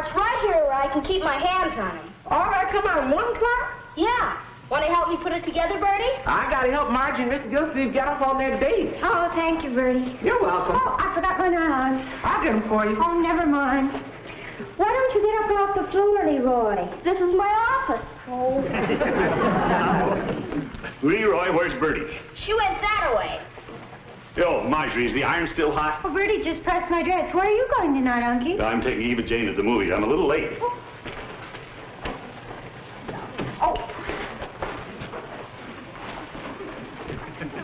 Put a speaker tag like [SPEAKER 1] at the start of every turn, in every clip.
[SPEAKER 1] cart's right here where I can keep my hands on them.
[SPEAKER 2] All right, come on, one cart?
[SPEAKER 1] Yeah. Want to help me put it together, Birdie?
[SPEAKER 2] I got to help Margie and Mr. Gildersleeve get off on their date.
[SPEAKER 3] Oh, thank you, Birdie.
[SPEAKER 2] You're welcome.
[SPEAKER 3] Oh, I forgot my nylons.
[SPEAKER 2] I'll get them for you.
[SPEAKER 3] Oh, never mind. Why don't you get up off the floor, Leroy?
[SPEAKER 1] This is my office.
[SPEAKER 3] Oh.
[SPEAKER 4] Leroy, where's Birdie?
[SPEAKER 1] She went that way.
[SPEAKER 4] Oh, Marjorie, is the iron still hot?
[SPEAKER 3] Oh, Birdie just pressed my dress. Where are you going tonight, Unky?
[SPEAKER 4] I'm taking Eva Jane to the movies. I'm a little late.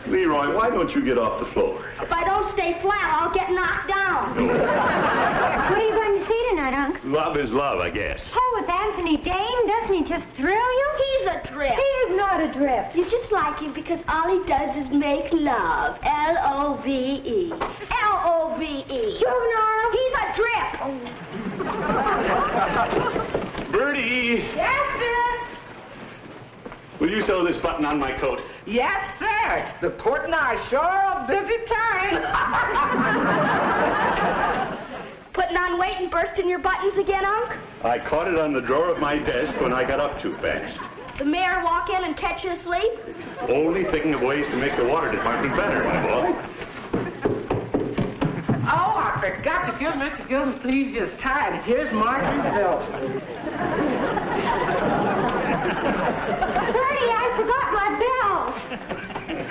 [SPEAKER 4] Leroy, why don't you get off the floor?
[SPEAKER 1] If I don't stay flat, I'll get knocked down.
[SPEAKER 3] What are you going to see tonight, Unc?
[SPEAKER 4] Love is love, I guess.
[SPEAKER 3] Oh, with Anthony Dane, doesn't he just thrill you?
[SPEAKER 1] He's a drip.
[SPEAKER 3] He is not a drip.
[SPEAKER 1] You just like him because all he does is make love. L-O-V-E. L-O-V-E.
[SPEAKER 3] Juvenile.
[SPEAKER 1] He's a drip.
[SPEAKER 4] Birdie!
[SPEAKER 2] Yes, sir.
[SPEAKER 4] Will you sew this button on my coat?
[SPEAKER 2] Yes, sir. The court and I sure a busy time.
[SPEAKER 1] Putting on weight and bursting your buttons again, Unc?
[SPEAKER 4] I caught it on the drawer of my desk when I got up too fast.
[SPEAKER 1] The mayor walk in and catch you asleep?
[SPEAKER 4] Only thinking of ways to make the water department better, my boy.
[SPEAKER 2] Oh, I forgot to give Mr. Gildersleeve his tie. Here's Margie's belt.
[SPEAKER 3] Birdie, I forgot my belt.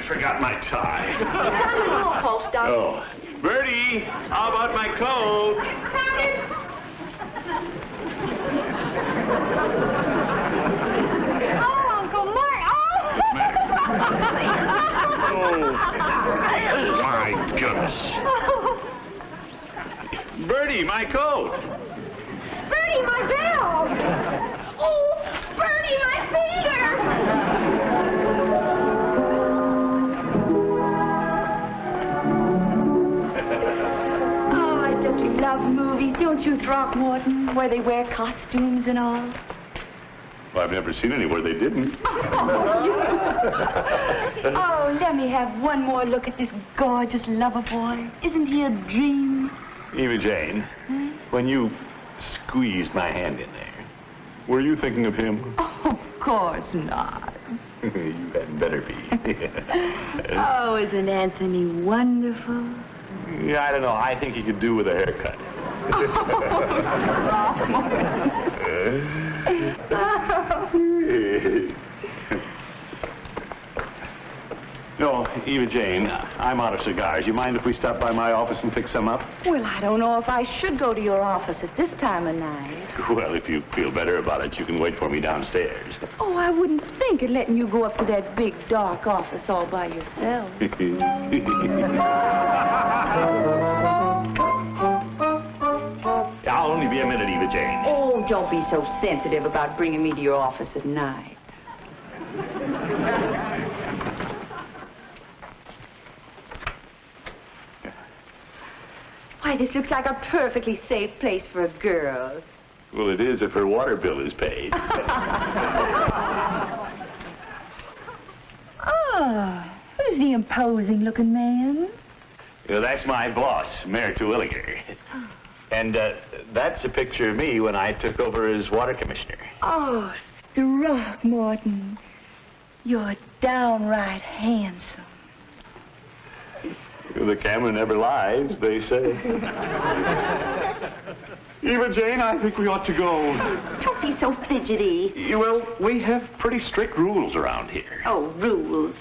[SPEAKER 4] Forgot my tie.
[SPEAKER 1] It's on the newel post, Unc.
[SPEAKER 4] Oh. Birdie, how about my coat?
[SPEAKER 3] Oh, Uncle Mart.
[SPEAKER 4] Oh, my goodness. Birdie, my coat.
[SPEAKER 3] Birdie, my belt.
[SPEAKER 1] Oh, Birdie, my finger!
[SPEAKER 3] Oh, I just love movies, don't you, Throckmorton, where they wear costumes and all?
[SPEAKER 4] Well, I've never seen any where they didn't.
[SPEAKER 3] Oh, let me have one more look at this gorgeous lover boy. Isn't he a dream?
[SPEAKER 4] Eva Jane, when you squeezed my hand in there, were you thinking of him?
[SPEAKER 3] Oh, of course not.
[SPEAKER 4] You had better be.
[SPEAKER 3] Oh, isn't Anthony wonderful?
[SPEAKER 4] Yeah, I don't know. I think he could do with a haircut. No, Eva Jane, I'm out of cigars. You mind if we stop by my office and pick some up?
[SPEAKER 3] Well, I don't know if I should go to your office at this time of night.
[SPEAKER 4] Well, if you feel better about it, you can wait for me downstairs.
[SPEAKER 3] Oh, I wouldn't think of letting you go up to that big, dark office all by yourself.
[SPEAKER 4] I'll only be a minute, Eva Jane.
[SPEAKER 3] Oh, don't be so sensitive about bringing me to your office at night. Why, this looks like a perfectly safe place for a girl.
[SPEAKER 4] Well, it is if her water bill is paid.
[SPEAKER 3] Oh, who's the imposing-looking man?
[SPEAKER 4] Well, that's my boss, Mayor Terwilliger. And that's a picture of me when I took over as water commissioner.
[SPEAKER 3] Oh, Throckmorton, you're downright handsome.
[SPEAKER 4] The camera never lies, they say. Eva Jane, I think we ought to go.
[SPEAKER 3] Don't be so fidgety.
[SPEAKER 4] Well, we have pretty strict rules around here.
[SPEAKER 3] Oh, rules.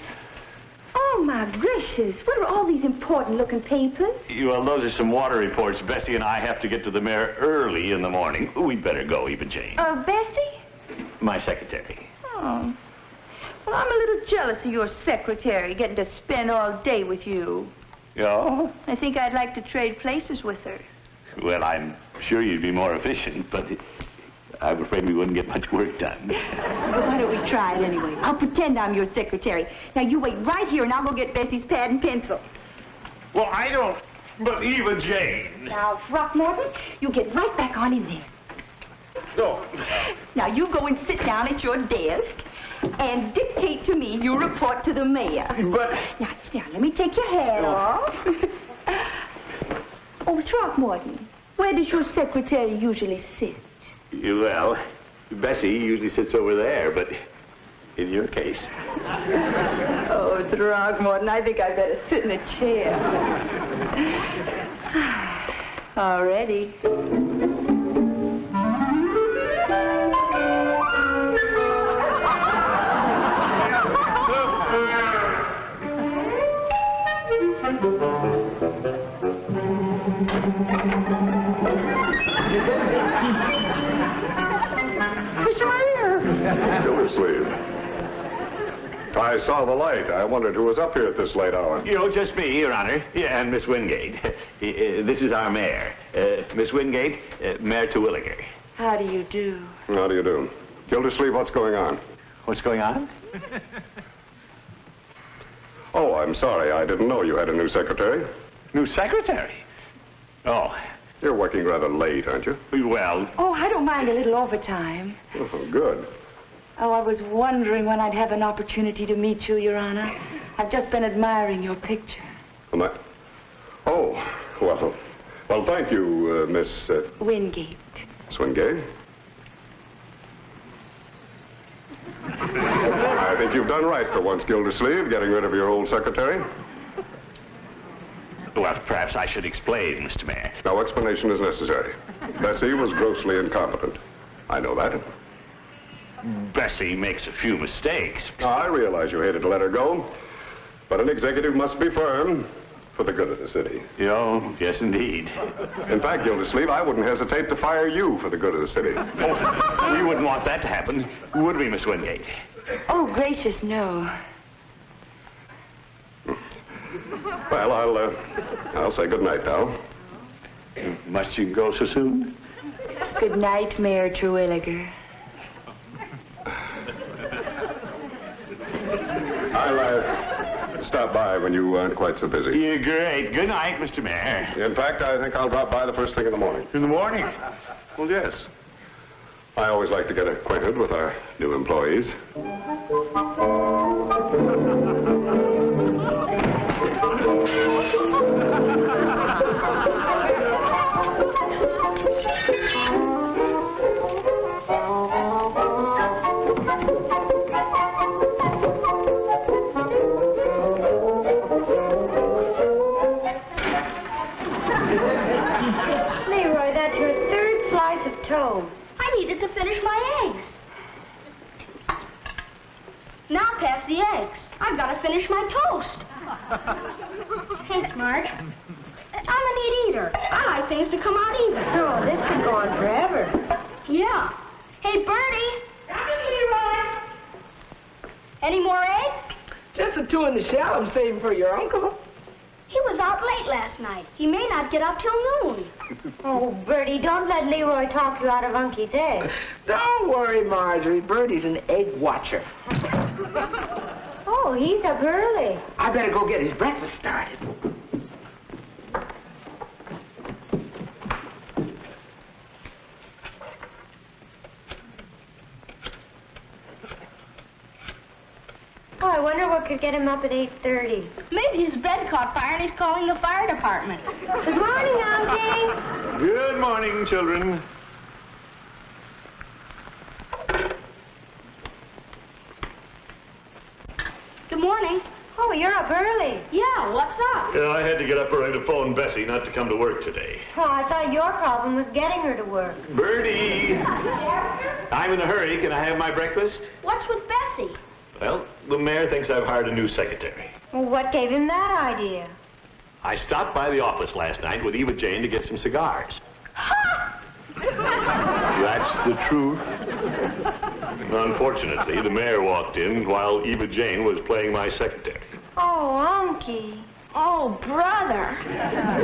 [SPEAKER 3] Oh, my gracious. What are all these important-looking papers?
[SPEAKER 4] Well, those are some water reports. Bessie and I have to get to the mayor early in the morning. We'd better go, Eva Jane.
[SPEAKER 3] Bessie?
[SPEAKER 4] My secretary.
[SPEAKER 3] Oh. Well, I'm a little jealous of your secretary getting to spend all day with you.
[SPEAKER 4] Yeah?
[SPEAKER 3] I think I'd like to trade places with her.
[SPEAKER 4] Well, I'm sure you'd be more efficient, but I'm afraid we wouldn't get much work done.
[SPEAKER 3] Well, why don't we try it anyway? I'll pretend I'm your secretary. Now, you wait right here, and I'll go get Bessie's pad and pencil.
[SPEAKER 4] Well, I don't... But Eva Jane...
[SPEAKER 3] Now, Throckmorton, you get right back on in there.
[SPEAKER 4] No.
[SPEAKER 3] Now, you go and sit down at your desk and dictate to me your report to the mayor.
[SPEAKER 4] But...
[SPEAKER 3] Now, let me take your hat off. Oh, Throckmorton, where does your secretary usually sit?
[SPEAKER 4] Well, Bessie usually sits over there, but in your case...
[SPEAKER 3] Oh, Throckmorton, I think I'd better sit in a chair. All ready.
[SPEAKER 5] Gildersleeve. I saw the light. I wondered who was up here at this late hour.
[SPEAKER 4] Just me, Your Honor. Yeah, and Miss Wingate. This is our mayor. Miss Wingate, Mayor Terwilliger.
[SPEAKER 3] How do you do?
[SPEAKER 5] How do you do? Gildersleeve, what's going on?
[SPEAKER 4] What's going on?
[SPEAKER 5] Oh, I'm sorry. I didn't know you had a new secretary.
[SPEAKER 4] New secretary? Oh.
[SPEAKER 5] You're working rather late, aren't you?
[SPEAKER 4] Well...
[SPEAKER 3] Oh, I don't mind a little overtime.
[SPEAKER 5] Oh, good.
[SPEAKER 3] Oh, I was wondering when I'd have an opportunity to meet you, Your Honor. I've just been admiring your picture.
[SPEAKER 5] Oh, well, thank you, Miss...
[SPEAKER 3] Wingate.
[SPEAKER 5] Wingate. I think you've done right for once, Gildersleeve, getting rid of your old secretary.
[SPEAKER 4] Well, perhaps I should explain, Mr. Mayor.
[SPEAKER 5] No explanation is necessary. Bessie was grossly incompetent. I know that.
[SPEAKER 4] Bessie makes a few mistakes.
[SPEAKER 5] I realize you hated to let her go, but an executive must be firm for the good of the city.
[SPEAKER 4] Yes, indeed.
[SPEAKER 5] In fact, Gildersleeve, I wouldn't hesitate to fire you for the good of the city.
[SPEAKER 4] Oh, we wouldn't want that to happen, would we, Miss Wingate?
[SPEAKER 3] Oh, gracious, no.
[SPEAKER 5] Well, I'll say good night now.
[SPEAKER 4] Must you go so soon?
[SPEAKER 3] Good night, Mayor Terwilliger.
[SPEAKER 5] I'll stop by when you aren't quite so busy.
[SPEAKER 4] Yeah, great. Good night, Mr. Mayor.
[SPEAKER 5] In fact, I think I'll drop by the first thing in the morning.
[SPEAKER 4] In the morning?
[SPEAKER 5] Well, yes. I always like to get acquainted with our new employees.
[SPEAKER 1] Leroy, that's your third slice of toast. I needed to finish my eggs. Now pass the eggs. I've got to finish my toast. Thanks, Marge. I'm a neat eater. I like things to come out even. Oh, this could go on forever. Yeah. Hey, Birdie. Coming, Leroy. Any more eggs?
[SPEAKER 2] Just the two in the shell I'm saving for your uncle.
[SPEAKER 1] He was out late last night. He may not get up till noon.
[SPEAKER 6] Oh, Birdie, don't let Leroy talk you out of Uncie's eggs.
[SPEAKER 2] Don't worry, Marjorie. Birdie's an egg watcher.
[SPEAKER 6] Oh, he's up early.
[SPEAKER 2] I better go get his breakfast started.
[SPEAKER 6] Oh, I wonder what could get him up at 8:30.
[SPEAKER 1] Maybe his bed caught fire and he's calling the fire department.
[SPEAKER 6] Good morning, Uncie.
[SPEAKER 4] Good morning, children.
[SPEAKER 1] Good morning.
[SPEAKER 6] Oh, you're up early.
[SPEAKER 1] Yeah, what's up?
[SPEAKER 4] I had to get up early to phone Bessie not to come to work today.
[SPEAKER 6] Oh, I thought your problem was getting her to work.
[SPEAKER 4] Birdie! I'm in a hurry. Can I have my breakfast?
[SPEAKER 1] What's with Bessie?
[SPEAKER 4] Well, the mayor thinks I've hired a new secretary.
[SPEAKER 6] Well, what gave him that idea?
[SPEAKER 4] I stopped by the office last night with Eva Jane to get some cigars. That's the truth. Unfortunately, the mayor walked in while Eva Jane was playing my secretary.
[SPEAKER 6] Oh, Uncie.
[SPEAKER 1] Oh, brother.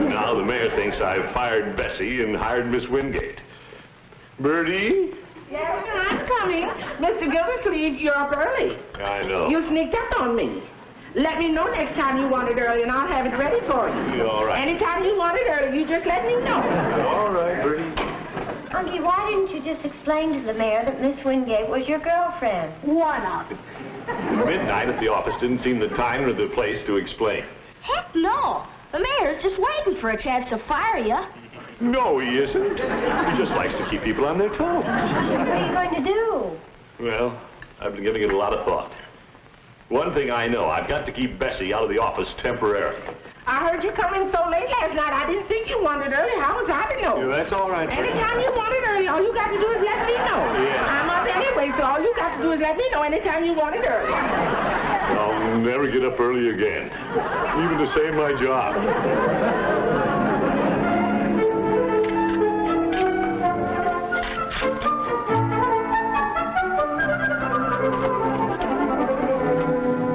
[SPEAKER 4] Now the mayor thinks I've fired Bessie and hired Miss Wingate. Birdie?
[SPEAKER 2] Yes, I'm coming. Mr. Gildersleeve, you're up early.
[SPEAKER 4] I know.
[SPEAKER 2] You sneaked up on me. Let me know next time you want it early, and I'll have it ready for you.
[SPEAKER 4] Yeah, all right.
[SPEAKER 2] Anytime you want it early, you just let me know.
[SPEAKER 4] All right, Birdie.
[SPEAKER 6] Uncie, why didn't you just explain to the mayor that Miss Wingate was your girlfriend?
[SPEAKER 1] One of.
[SPEAKER 4] Midnight at the office didn't seem the time or the place to explain.
[SPEAKER 1] Heck no. The mayor's just waiting for a chance to fire you.
[SPEAKER 4] No, he isn't. He just likes to keep people on their toes.
[SPEAKER 6] What are you going to do?
[SPEAKER 4] Well, I've been giving it a lot of thought. One thing I know, I've got to keep Bessie out of the office temporarily.
[SPEAKER 2] I heard you come in so late last night. I didn't think you wanted early. How was I to know?
[SPEAKER 4] Yeah, that's all right.
[SPEAKER 2] Anytime you want it early, all you got to do is let me know.
[SPEAKER 4] Yeah.
[SPEAKER 2] I'm up anyway, so all you got to do is let me know anytime you want it early.
[SPEAKER 4] I'll never get up early again, even to save my job.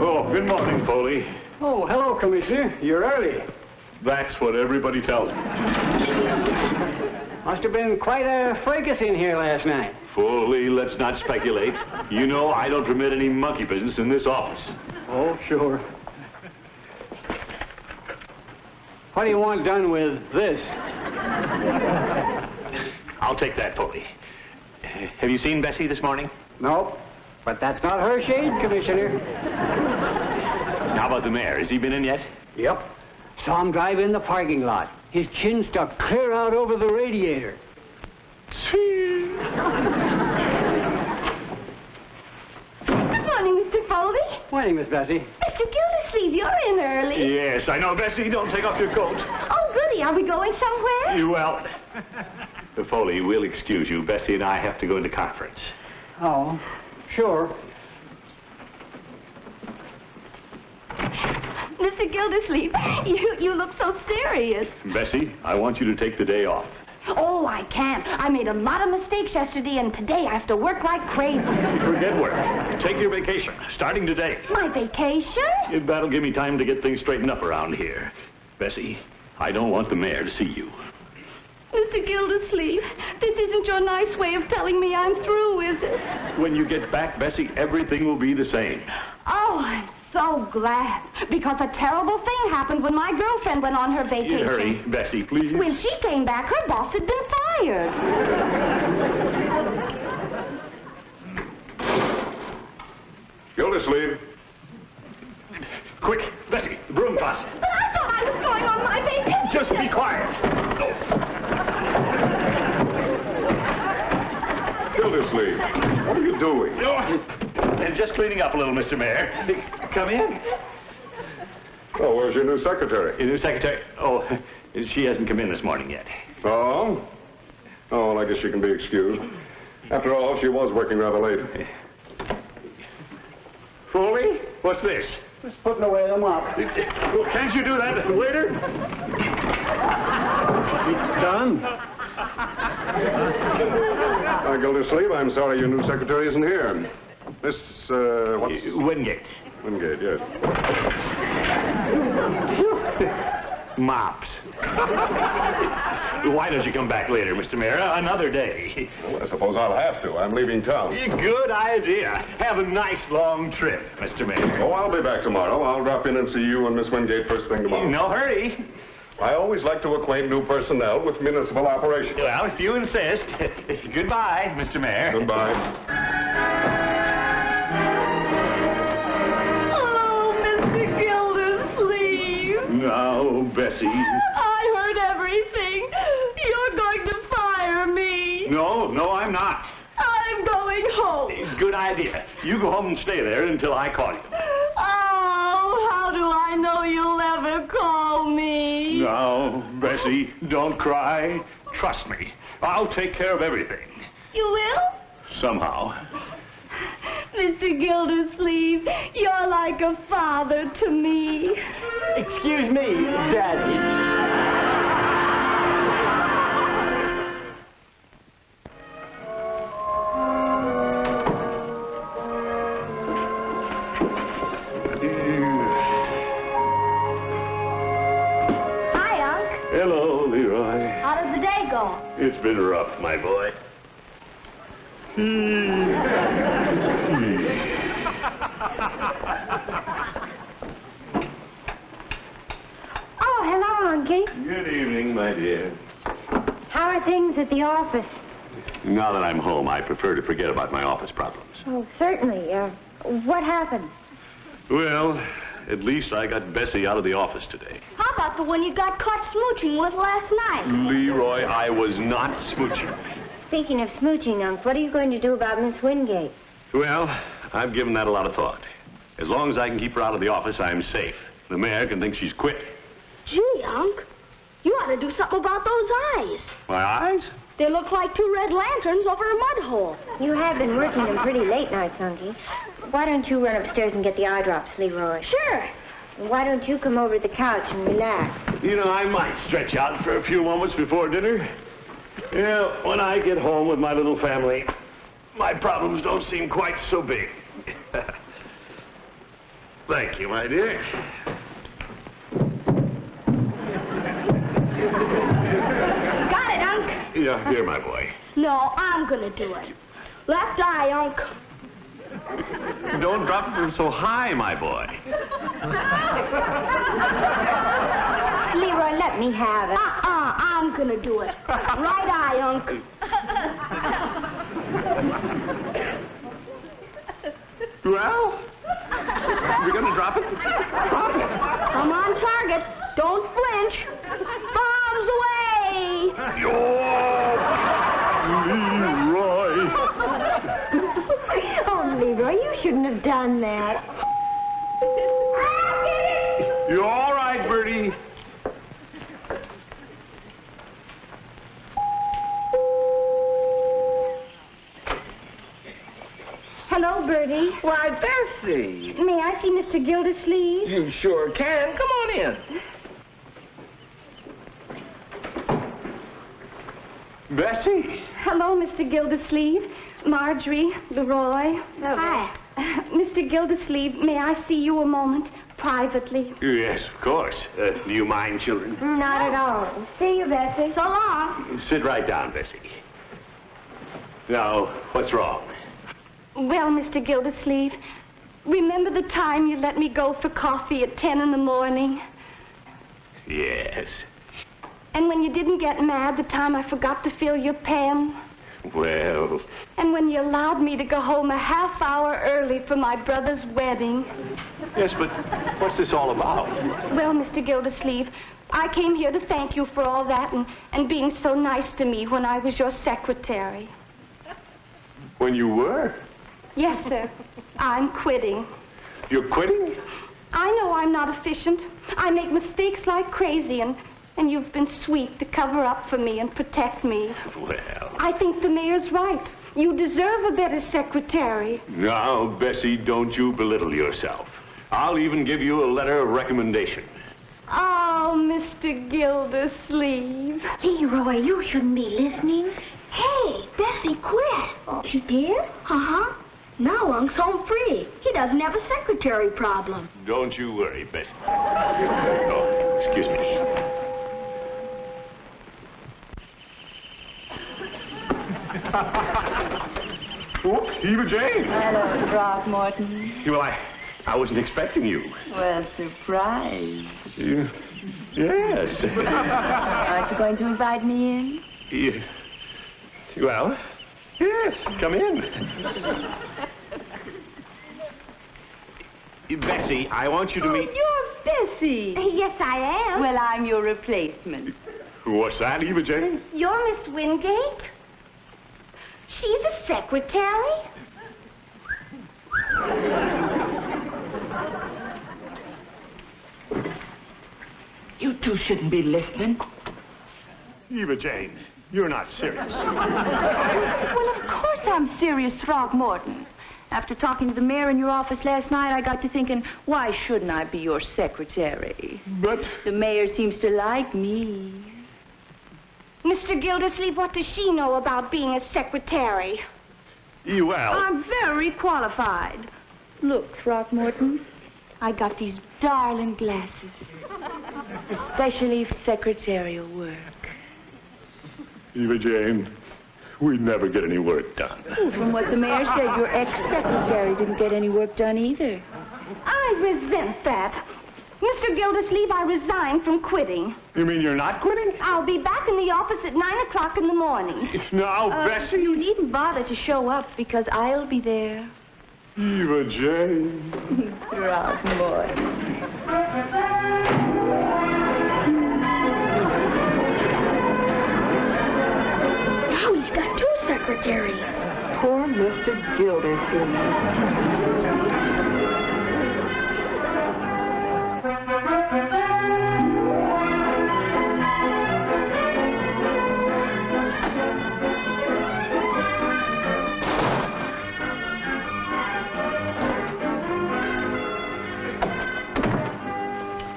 [SPEAKER 4] Oh, good morning, Foley.
[SPEAKER 7] Oh, hello, Commissioner. You're early.
[SPEAKER 4] That's what everybody tells me.
[SPEAKER 7] Must have been quite a fracas in here last night.
[SPEAKER 4] Foley, let's not speculate. You know I don't permit any monkey business in this office.
[SPEAKER 7] Oh, sure. What do you want done with this?
[SPEAKER 4] I'll take that, Foley. Have you seen Bessie this morning?
[SPEAKER 7] Nope. But that's not her shade, Commissioner.
[SPEAKER 4] How about the mayor? Has he been in yet?
[SPEAKER 7] Yep. Saw him drive in the parking lot. His chin stuck clear out over the radiator.
[SPEAKER 1] Good morning, Mr. Foley.
[SPEAKER 7] Morning, Miss Bessie.
[SPEAKER 1] Mr. Gildersleeve, you're in early.
[SPEAKER 4] Yes, I know, Bessie. Don't take off your coat.
[SPEAKER 1] Oh, goody. Are we going somewhere?
[SPEAKER 4] Well, Foley, we'll excuse you. Bessie and I have to go into conference.
[SPEAKER 7] Oh, sure.
[SPEAKER 1] Mr. Gildersleeve, you look so serious.
[SPEAKER 4] Bessie, I want you to take the day off.
[SPEAKER 1] Oh, I can't. I made a lot of mistakes yesterday, and today I have to work like crazy.
[SPEAKER 4] Forget work. Take your vacation, starting today.
[SPEAKER 1] My vacation?
[SPEAKER 4] That'll give me time to get things straightened up around here. Bessie, I don't want the mayor to see you.
[SPEAKER 1] Mr. Gildersleeve, this isn't your nice way of telling me I'm through, is it?
[SPEAKER 4] When you get back, Bessie, everything will be the same.
[SPEAKER 1] Oh, I'm so glad. Because a terrible thing happened when my girlfriend went on her vacation.
[SPEAKER 4] Hurry, Bessie, please.
[SPEAKER 1] When she came back, her boss had been fired.
[SPEAKER 5] Gildersleeve.
[SPEAKER 4] Quick, Bessie, the broom closet.
[SPEAKER 1] But I thought I was going on my vacation.
[SPEAKER 4] Just be quiet.
[SPEAKER 5] Gildersleeve, what are you doing?
[SPEAKER 4] And just cleaning up a little, Mr. Mayor. Come in.
[SPEAKER 5] Oh, where's your new secretary?
[SPEAKER 4] Your new secretary? Oh, she hasn't come in this morning yet.
[SPEAKER 5] Oh? Oh, well, I guess she can be excused. After all, she was working rather late.
[SPEAKER 4] Foley, what's this?
[SPEAKER 7] Just putting away the mop.
[SPEAKER 4] Well, can't you do that, waiter?
[SPEAKER 7] Done?
[SPEAKER 5] Gildersleeve, I'm sorry your new secretary isn't here. Miss, what's...
[SPEAKER 4] Wingate.
[SPEAKER 5] Wingate, yes.
[SPEAKER 4] Mops. Why don't you come back later, Mr. Mayor? Another day.
[SPEAKER 5] Well, I suppose I'll have to. I'm leaving town.
[SPEAKER 4] Good idea. Have a nice long trip, Mr. Mayor.
[SPEAKER 5] Oh, I'll be back tomorrow. I'll drop in and see you and Miss Wingate first thing tomorrow.
[SPEAKER 4] No hurry.
[SPEAKER 5] I always like to acquaint new personnel with municipal operations.
[SPEAKER 4] Well, if you insist. Goodbye, Mr. Mayor.
[SPEAKER 5] Goodbye.
[SPEAKER 1] Oh, Mr. Gildersleeve.
[SPEAKER 4] Now, Bessie.
[SPEAKER 1] I heard everything. You're going to fire me.
[SPEAKER 4] No, I'm not.
[SPEAKER 1] I'm going home.
[SPEAKER 4] Good idea. You go home and stay there until I call you.
[SPEAKER 1] Oh, how do I know you'll ever call me?
[SPEAKER 4] Now, Bessie, don't cry. Trust me. I'll take care of everything.
[SPEAKER 1] You will?
[SPEAKER 4] Somehow.
[SPEAKER 1] Mr. Gildersleeve, you're like a father to me.
[SPEAKER 7] Excuse me, Daddy.
[SPEAKER 1] Hi, Unc.
[SPEAKER 4] Hello, Leroy.
[SPEAKER 1] How did the day go?
[SPEAKER 4] It's been rough, my boy.
[SPEAKER 6] Oh, hello, Unky.
[SPEAKER 4] Good evening, my dear.
[SPEAKER 6] How are things at the office?
[SPEAKER 4] Now that I'm home, I prefer to forget about my office problems.
[SPEAKER 6] Oh, certainly. What happened?
[SPEAKER 4] Well, at least I got Bessie out of the office today.
[SPEAKER 1] How about the one you got caught smooching with last night?
[SPEAKER 4] Leroy, I was not smooching.
[SPEAKER 6] Speaking of smooching, Unc, what are you going to do about Miss Wingate?
[SPEAKER 4] Well, I've given that a lot of thought. As long as I can keep her out of the office, I'm safe. The mayor can think she's quit.
[SPEAKER 1] Gee, Unc, you ought to do something about those eyes.
[SPEAKER 4] My eyes?
[SPEAKER 1] They look like two red lanterns over a mud hole.
[SPEAKER 6] You have been working them pretty late nights, Unky. Why don't you run upstairs and get the eye drops, Leroy?
[SPEAKER 1] Sure.
[SPEAKER 6] And why don't you come over to the couch and relax?
[SPEAKER 4] You know, I might stretch out for a few moments before dinner. You know, when I get home with my little family, my problems don't seem quite so big. Thank you, my dear.
[SPEAKER 1] Got it, Unc.
[SPEAKER 4] Yeah, here, my boy.
[SPEAKER 1] No, I'm gonna do it. Left eye, Unc.
[SPEAKER 4] Don't drop them so high, my boy.
[SPEAKER 6] Leroy, let me have it.
[SPEAKER 1] I'm gonna do it. Right eye, Unc.
[SPEAKER 4] Well, you're gonna drop it? Drop it.
[SPEAKER 1] I'm on target. Don't flinch. Bombs away!
[SPEAKER 4] Leroy.
[SPEAKER 6] Oh, Leroy, you shouldn't have done that.
[SPEAKER 4] You all right, Birdie?
[SPEAKER 1] Hello, Birdie.
[SPEAKER 8] Why, Bessie!
[SPEAKER 1] May I see Mr. Gildersleeve?
[SPEAKER 8] You sure can. Come on in.
[SPEAKER 4] Bessie?
[SPEAKER 1] Hello, Mr. Gildersleeve. Marjorie, Leroy. Hi. Mr. Gildersleeve, may I see you a moment, privately?
[SPEAKER 4] Yes, of course. Do you mind, children?
[SPEAKER 6] Not at all. See you, Bessie.
[SPEAKER 1] So long.
[SPEAKER 4] Sit right down, Bessie. Now, what's wrong?
[SPEAKER 1] Well, Mr. Gildersleeve, remember the time you let me go for coffee at 10 in the morning?
[SPEAKER 4] Yes.
[SPEAKER 1] And when you didn't get mad the time I forgot to fill your pen?
[SPEAKER 4] Well...
[SPEAKER 1] And when you allowed me to go home a half hour early for my brother's wedding?
[SPEAKER 4] Yes, but what's this all about?
[SPEAKER 1] Well, Mr. Gildersleeve, I came here to thank you for all that and being so nice to me when I was your secretary.
[SPEAKER 4] When you were?
[SPEAKER 1] Yes, sir. I'm quitting.
[SPEAKER 4] You're quitting?
[SPEAKER 1] I know I'm not efficient. I make mistakes like crazy, and you've been sweet to cover up for me and protect me.
[SPEAKER 4] Well...
[SPEAKER 1] I think the mayor's right. You deserve a better secretary.
[SPEAKER 4] Now, Bessie, don't you belittle yourself. I'll even give you a letter of recommendation.
[SPEAKER 1] Oh, Mr. Gildersleeve.
[SPEAKER 6] Leroy, you shouldn't be listening.
[SPEAKER 1] Hey, Bessie quit.
[SPEAKER 6] Oh, she did?
[SPEAKER 1] Uh-huh. Now Unc's home free. He doesn't have a secretary problem.
[SPEAKER 4] Don't you worry, Bessie. Oh, excuse me. Oh, Eva Jane.
[SPEAKER 3] Hello, Throckmorton.
[SPEAKER 4] Well, I wasn't expecting you.
[SPEAKER 3] Well, surprise.
[SPEAKER 4] Yes.
[SPEAKER 3] Aren't you going to invite me in?
[SPEAKER 4] Well, yes, come in. Bessie, I want you to meet...
[SPEAKER 3] You're Bessie.
[SPEAKER 1] Yes, I am.
[SPEAKER 3] Well, I'm your replacement.
[SPEAKER 4] What's that, Eva Jane?
[SPEAKER 1] You're Miss Wingate? She's a secretary?
[SPEAKER 2] You two shouldn't be listening.
[SPEAKER 4] Eva Jane, you're not serious.
[SPEAKER 3] Well, of course I'm serious, Throckmorton. After talking to the mayor in your office last night, I got to thinking, why shouldn't I be your secretary?
[SPEAKER 4] But...
[SPEAKER 3] The mayor seems to like me.
[SPEAKER 1] Mr. Gildersleeve, what does she know about being a secretary?
[SPEAKER 4] Well...
[SPEAKER 3] I'm very qualified. Look, Throckmorton, I got these darling glasses. Especially for secretarial work.
[SPEAKER 4] Eva Jane, we'd never get any work done.
[SPEAKER 3] Well, from what the mayor said, your ex-secretary didn't get any work done either.
[SPEAKER 1] I resent that. Mr. Gildersleeve, I resign from quitting.
[SPEAKER 4] You mean you're not quitting?
[SPEAKER 1] I'll be back in the office at 9 o'clock in the morning.
[SPEAKER 4] Now, Bessie...
[SPEAKER 3] You needn't bother to show up because I'll be there.
[SPEAKER 5] Eva Jane.
[SPEAKER 3] Throckmorton.
[SPEAKER 1] Now he's got 2 secretaries.
[SPEAKER 2] Poor Mr. Gildersleeve.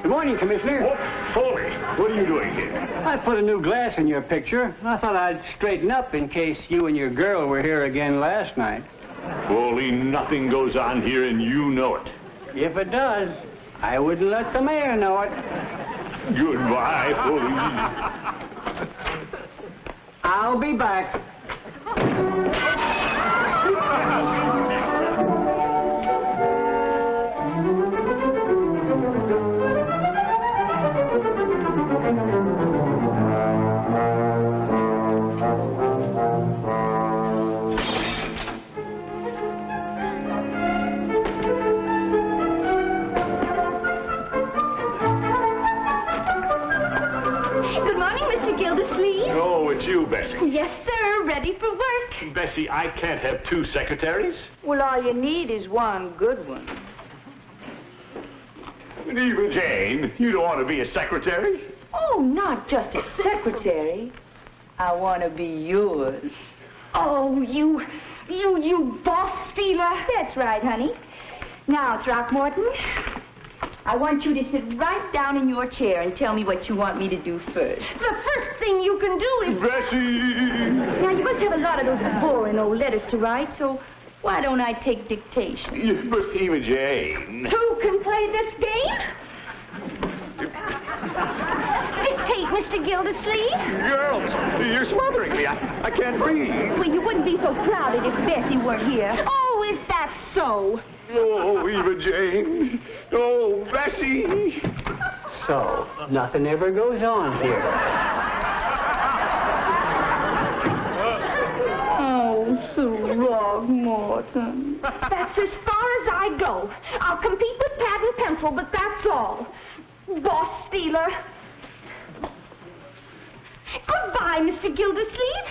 [SPEAKER 7] Good morning, Commissioner.
[SPEAKER 4] Oh, Foley, what are you doing here?
[SPEAKER 7] I put a new glass in your picture. I thought I'd straighten up in case you and your girl were here again last night.
[SPEAKER 4] Foley, nothing goes on here and you know it.
[SPEAKER 7] If it does, I wouldn't let the mayor know it.
[SPEAKER 4] Goodbye, Foley.
[SPEAKER 7] I'll be back.
[SPEAKER 1] Good morning, Mr. Gildersleeve.
[SPEAKER 4] Oh, it's you, Bessie.
[SPEAKER 1] Yes, sir. Ready for work.
[SPEAKER 4] Bessie, I can't have 2 secretaries.
[SPEAKER 3] Well, all you need is one good one.
[SPEAKER 4] Eva Jane, you don't want to be a secretary?
[SPEAKER 3] Oh, not just a secretary. I want to be yours.
[SPEAKER 1] Oh, you boss stealer.
[SPEAKER 3] That's right, honey. Now, Throckmorton, I want you to sit right down in your chair and tell me what you want me to do first.
[SPEAKER 1] The first thing you can do is...
[SPEAKER 4] Bessie!
[SPEAKER 3] Now, you must have a lot of those boring old letters to write, so why don't I take dictation?
[SPEAKER 4] But Eva Jane...
[SPEAKER 1] Who can play this game? Dictate, Mr. Gildersleeve.
[SPEAKER 4] Girls, you're smothering me. I can't breathe.
[SPEAKER 3] Well, you wouldn't be so crowded if Bessie weren't here.
[SPEAKER 1] Oh, is that so?
[SPEAKER 4] Oh, Eva Jane. Oh, Bessie.
[SPEAKER 7] So, nothing ever goes on here.
[SPEAKER 3] Oh, Throckmorton.
[SPEAKER 1] That's as far as I go. I'll compete with pad and pencil, but that's all. Boss stealer. Goodbye, Mr. Gildersleeve.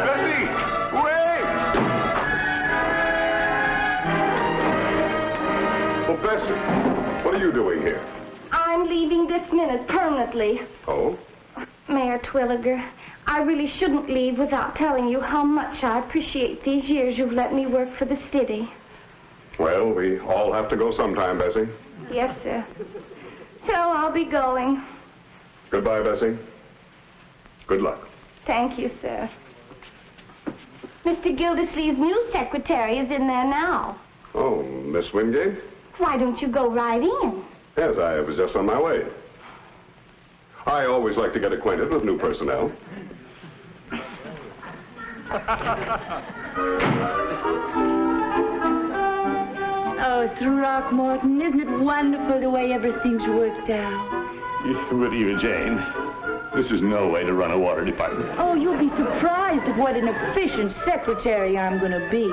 [SPEAKER 4] Bessie, wait!
[SPEAKER 5] Oh, Bessie, what are you doing here?
[SPEAKER 1] I'm leaving this minute permanently.
[SPEAKER 5] Oh?
[SPEAKER 1] Mayor Twilliger, I really shouldn't leave without telling you how much I appreciate these years you've let me work for the city.
[SPEAKER 5] Well, we all have to go sometime, Bessie.
[SPEAKER 1] Yes, sir. So I'll be going.
[SPEAKER 5] Goodbye, Bessie. Good luck.
[SPEAKER 1] Thank you, sir. Mr. Gildersleeve's new secretary is in there now.
[SPEAKER 5] Oh, Miss Wingate?
[SPEAKER 1] Why don't you go right in?
[SPEAKER 5] Yes, I was just on my way. I always like to get acquainted with new personnel.
[SPEAKER 3] Oh, Throckmorton, isn't it wonderful the way everything's worked out?
[SPEAKER 4] But Eva Jane, this is no way to run a water department.
[SPEAKER 3] Oh, you'll be surprised at what an efficient secretary I'm going to be.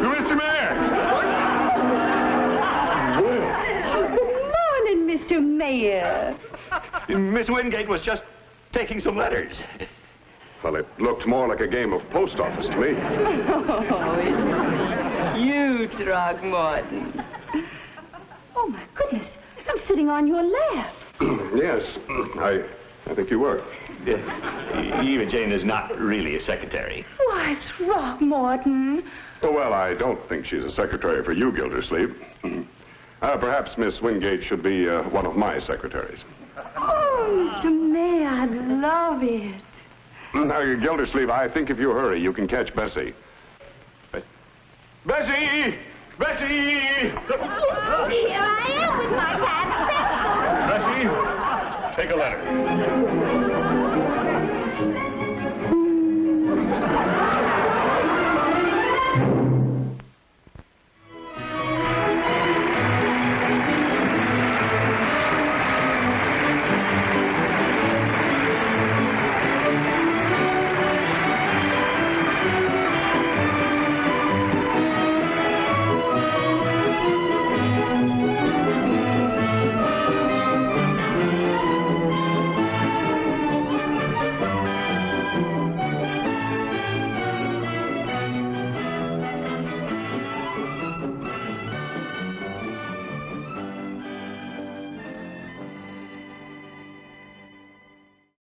[SPEAKER 4] Mr. Mayor!
[SPEAKER 3] Good morning, Mr. Mayor.
[SPEAKER 4] Miss Wingate was just taking some letters.
[SPEAKER 5] Well, it looked more like a game of post office to me.
[SPEAKER 3] Oh, it's you, Throckmorton. Oh, my goodness. I'm sitting on your lap.
[SPEAKER 5] Yes, I think you were.
[SPEAKER 4] Eva Jane is not really a secretary.
[SPEAKER 3] Why, Throckmorton.
[SPEAKER 5] Oh, well, I don't think she's a secretary for you, Gildersleeve. Perhaps Miss Wingate should be one of my secretaries.
[SPEAKER 3] Oh, Mr. Mayor, I'd love it.
[SPEAKER 5] Now, Gildersleeve, I think if you hurry, you can catch Bessie. Bessie! Bessie!
[SPEAKER 1] Here I am with my pad and pencil.
[SPEAKER 4] Bessie, take a letter.